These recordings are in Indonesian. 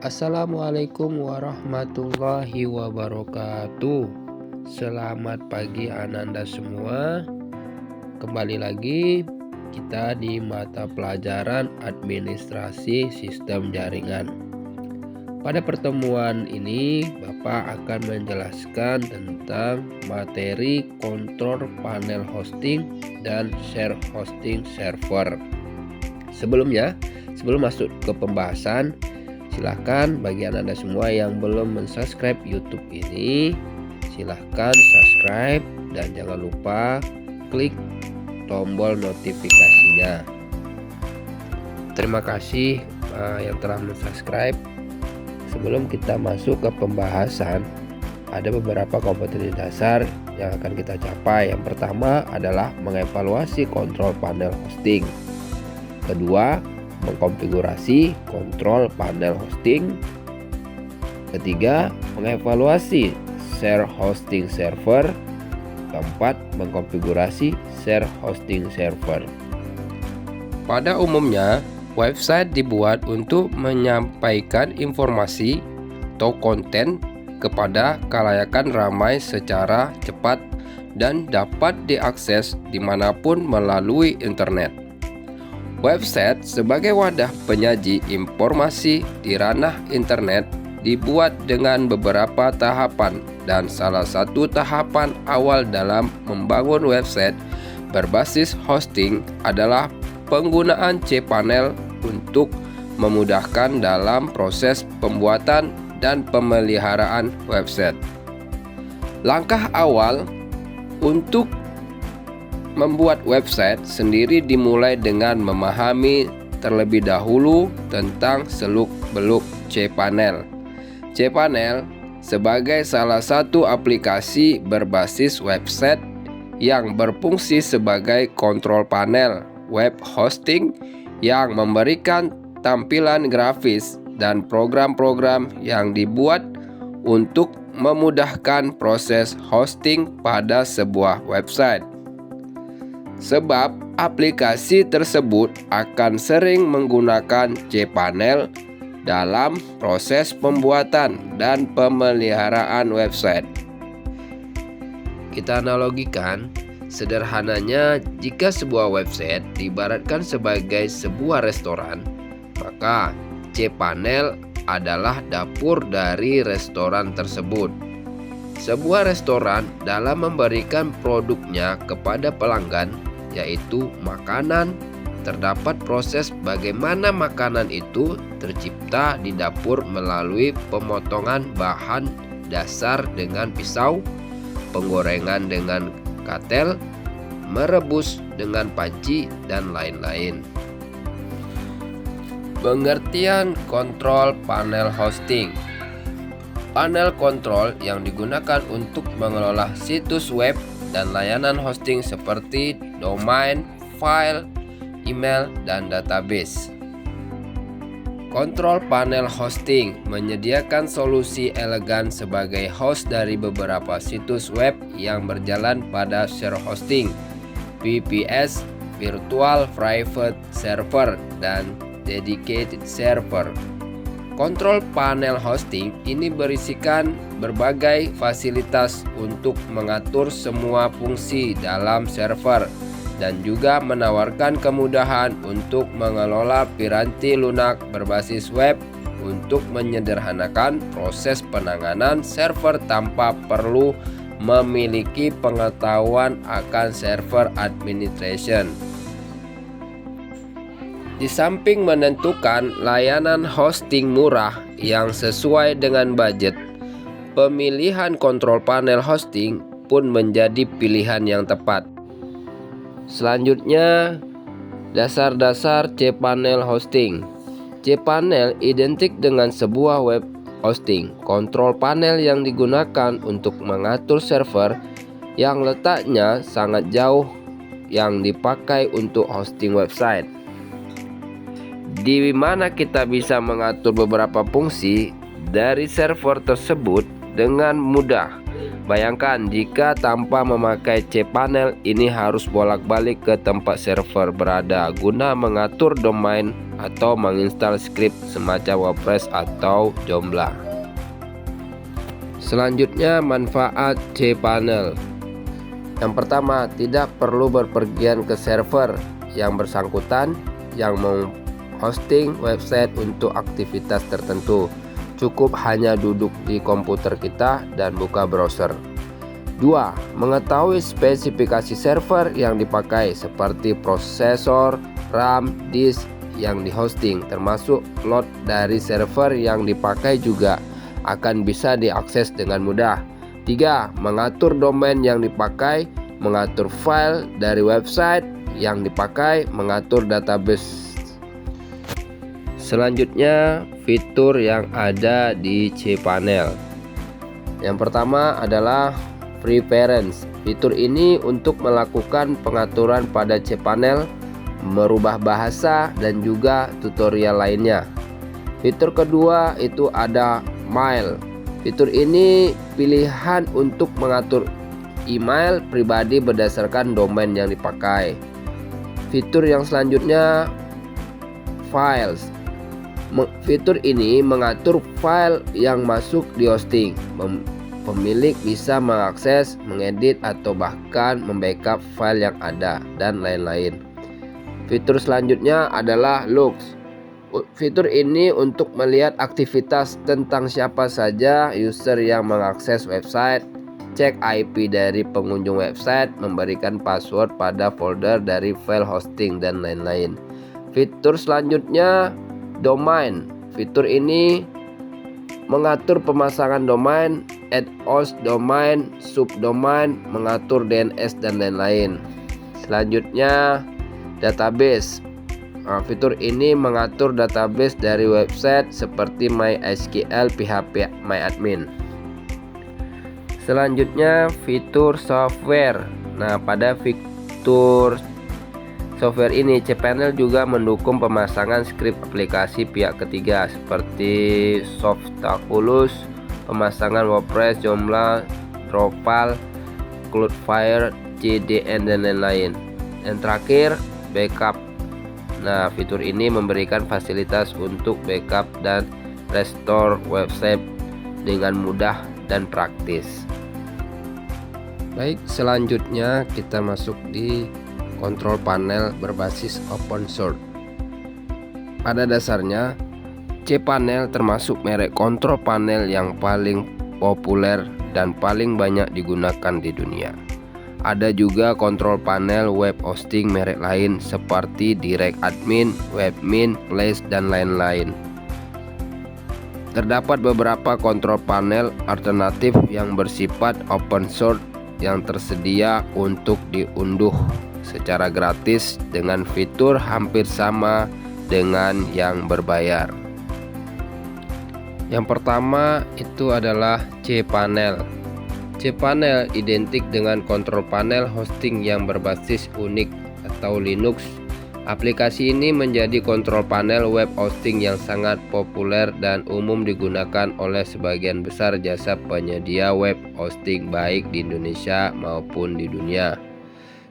Assalamualaikum warahmatullahi wabarakatuh. Selamat pagi Ananda semua. Kembali lagi kita di mata pelajaran Administrasi Sistem Jaringan. Pada pertemuan ini Bapak akan menjelaskan tentang materi kontrol panel hosting dan share hosting server. Sebelum masuk ke pembahasan, silahkan bagi Anda semua yang belum mensubscribe YouTube ini, silahkan subscribe dan jangan lupa klik tombol notifikasinya. Terima kasih yang telah mensubscribe. Sebelum kita masuk ke pembahasan, ada beberapa kompetensi dasar yang akan kita capai. Yang pertama adalah mengevaluasi kontrol panel hosting. Kedua, mengkonfigurasi kontrol panel hosting. Ketiga, mengevaluasi share hosting server. Keempat, mengkonfigurasi share hosting server. Pada umumnya, website dibuat untuk menyampaikan informasi atau konten kepada khalayak ramai secara cepat dan dapat diakses dimanapun melalui internet. Website sebagai wadah penyaji informasi di ranah internet dibuat dengan beberapa tahapan, dan salah satu tahapan awal dalam membangun website berbasis hosting adalah penggunaan cPanel untuk memudahkan dalam proses pembuatan dan pemeliharaan website. Langkah awal untuk membuat website sendiri dimulai dengan memahami terlebih dahulu tentang seluk-beluk cPanel. cPanel sebagai salah satu aplikasi berbasis website yang berfungsi sebagai kontrol panel web hosting yang memberikan tampilan grafis dan program-program yang dibuat untuk memudahkan proses hosting pada sebuah website. Sebab aplikasi tersebut akan sering menggunakan cPanel dalam proses pembuatan dan pemeliharaan website. Kita analogikan, sederhananya jika sebuah website diibaratkan sebagai sebuah restoran, maka cPanel adalah dapur dari restoran tersebut. Sebuah restoran dalam memberikan produknya kepada pelanggan, yaitu makanan, terdapat proses bagaimana makanan itu tercipta di dapur melalui pemotongan bahan dasar dengan pisau, penggorengan dengan katel, merebus dengan panci, dan lain-lain. Pengertian kontrol panel hosting. Panel kontrol yang digunakan untuk mengelola situs web dan layanan hosting seperti domain, file, email, dan database. Kontrol panel hosting menyediakan solusi elegan sebagai host dari beberapa situs web yang berjalan pada share hosting, VPS, Virtual Private Server, dan Dedicated Server. Kontrol panel hosting ini berisikan berbagai fasilitas untuk mengatur semua fungsi dalam server dan juga menawarkan kemudahan untuk mengelola piranti lunak berbasis web untuk menyederhanakan proses penanganan server tanpa perlu memiliki pengetahuan akan server administration. Di samping menentukan layanan hosting murah yang sesuai dengan budget, pemilihan kontrol panel hosting pun menjadi pilihan yang tepat. Selanjutnya, dasar-dasar cPanel hosting. cPanel identik dengan sebuah web hosting, kontrol panel yang digunakan untuk mengatur server yang letaknya sangat jauh yang dipakai untuk hosting website, di mana kita bisa mengatur beberapa fungsi dari server tersebut dengan mudah Bayangkan jika tanpa memakai cPanel, ini harus bolak-balik ke tempat server berada guna mengatur domain atau menginstal script semacam WordPress atau Joomla. Selanjutnya, manfaat cPanel. Yang pertama, tidak perlu berpergian ke server yang bersangkutan yang menghosting website untuk aktivitas tertentu. Cukup hanya duduk di komputer kita dan buka browser. 2. Mengetahui spesifikasi server yang dipakai seperti prosesor, RAM, disk yang dihosting, termasuk load dari server yang dipakai juga akan bisa diakses dengan mudah. 3. Mengatur domain yang dipakai, mengatur file dari website yang dipakai, mengatur database. Selanjutnya, fitur yang ada di cPanel. Yang pertama adalah Preference. Fitur ini untuk melakukan pengaturan pada cPanel, merubah bahasa, dan juga tutorial lainnya. Fitur kedua itu ada Mail. Fitur ini pilihan untuk mengatur email pribadi berdasarkan domain yang dipakai. Fitur yang selanjutnya Files. Fitur ini mengatur file yang masuk di hosting. Pemilik bisa mengakses, mengedit, atau bahkan membackup file yang ada, dan lain-lain. Fitur selanjutnya adalah Logs. Fitur ini untuk melihat aktivitas tentang siapa saja user yang mengakses website, cek IP dari pengunjung website, memberikan password pada folder dari file hosting, dan lain-lain. Fitur selanjutnya Domain. Fitur ini mengatur pemasangan domain, add host domain, subdomain, mengatur DNS, dan lain-lain. Selanjutnya Database. Fitur ini mengatur database dari website seperti MySQL, PHP, MyAdmin. Selanjutnya fitur software. Pada fitur software ini cPanel juga mendukung pemasangan skrip aplikasi pihak ketiga seperti Softaculous, pemasangan WordPress, Joomla, Drupal, Cloudflare, CDN, dan lain-lain. Yang terakhir, backup. Fitur ini memberikan fasilitas untuk backup dan restore website dengan mudah dan praktis. Baik, selanjutnya kita masuk di kontrol panel berbasis open source. Pada dasarnya, cPanel termasuk merek kontrol panel yang paling populer dan paling banyak digunakan di dunia. Ada juga kontrol panel web hosting merek lain seperti DirectAdmin, Webmin, Place, dan lain-lain. Terdapat beberapa kontrol panel alternatif yang bersifat open source yang tersedia untuk diunduh secara gratis dengan fitur hampir sama dengan yang berbayar. Yang pertama itu adalah cPanel. cPanel identik dengan kontrol panel hosting yang berbasis Unix atau Linux. Aplikasi ini menjadi kontrol panel web hosting yang sangat populer dan umum digunakan oleh sebagian besar jasa penyedia web hosting baik di Indonesia maupun di dunia.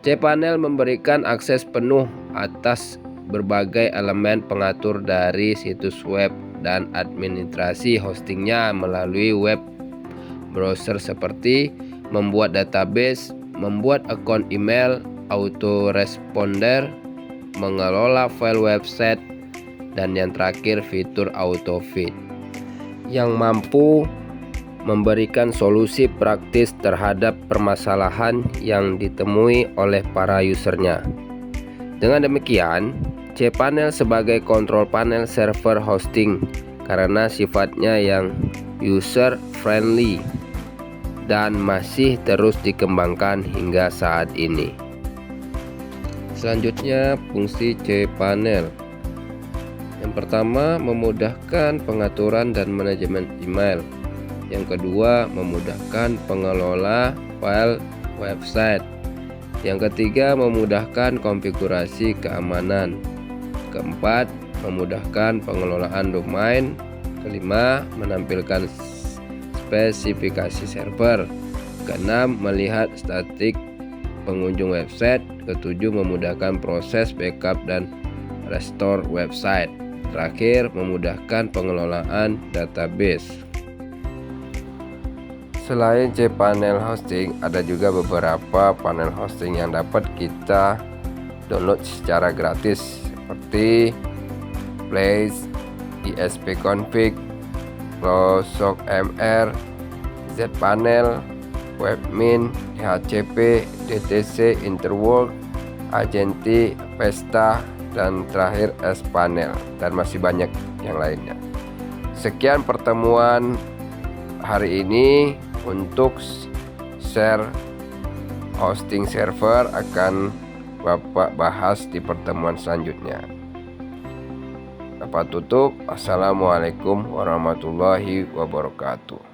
cPanel memberikan akses penuh atas berbagai elemen pengatur dari situs web dan administrasi hostingnya melalui web browser seperti membuat database, membuat akun email, autoresponder, mengelola file website, dan yang terakhir fitur autofeed yang mampu memberikan solusi praktis terhadap permasalahan yang ditemui oleh para usernya. Dengan demikian, cPanel sebagai kontrol panel server hosting karena sifatnya yang user friendly dan masih terus dikembangkan hingga saat ini. Selanjutnya, fungsi cPanel. Yang pertama, memudahkan pengaturan dan manajemen email. Yang kedua, memudahkan pengelola file website. Yang ketiga, memudahkan konfigurasi keamanan. Keempat, memudahkan pengelolaan domain. Kelima, menampilkan spesifikasi server. Keenam, melihat statistik pengunjung website. Ketujuh, memudahkan proses backup dan restore website. Terakhir, memudahkan pengelolaan database. Selain cPanel Hosting, ada juga beberapa panel hosting yang dapat kita download secara gratis, seperti Place, ISPConfig, ProSockMR, zPanel, Webmin, DHCP, DTC, Interworld, Agenti, Vesta, dan terakhir sPanel, dan masih banyak yang lainnya. Sekian pertemuan hari ini. Untuk share hosting server akan Bapak bahas di pertemuan selanjutnya. Dapat tutup. Assalamualaikum warahmatullahi wabarakatuh.